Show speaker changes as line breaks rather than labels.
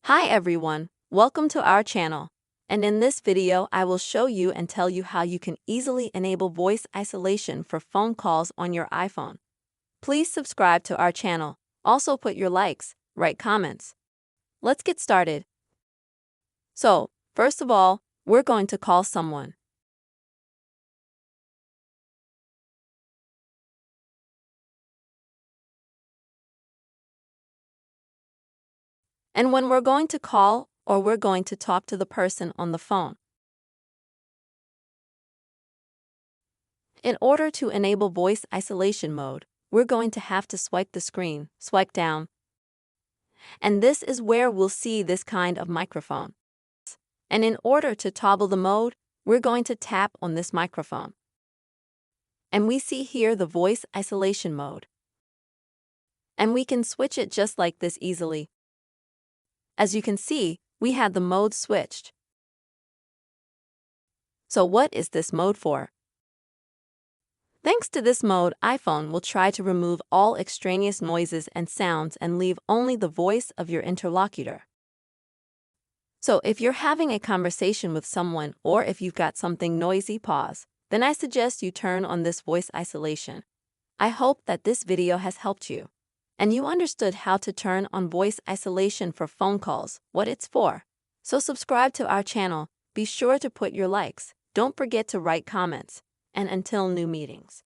Hi everyone, welcome to our channel. And in this video, I will show you and tell you how you can easily enable voice isolation for phone calls on your iPhone. Please subscribe to our channel. Also put your likes, write comments. Let's get started. So, first of all, we're going to call someone. And when we're going to call or we're going to talk to the person on the phone. In order to enable voice isolation mode, we're going to have to swipe the screen, swipe down. And this is where we'll see this kind of microphone. And in order to toggle the mode, we're going to tap on this microphone. And we see here the voice isolation mode. And we can switch it just like this easily. As you can see, we had the mode switched. So what is this mode for? Thanks to this mode, iPhone will try to remove all extraneous noises and sounds and leave only the voice of your interlocutor. So if you're having a conversation with someone or if you've got something noisy, pause. Then I suggest you turn on this voice isolation. I hope that this video has helped you. And you understood how to turn on voice isolation for phone calls, what it's for. So subscribe to our channel, be sure to put your likes, don't forget to write comments, and until new meetings.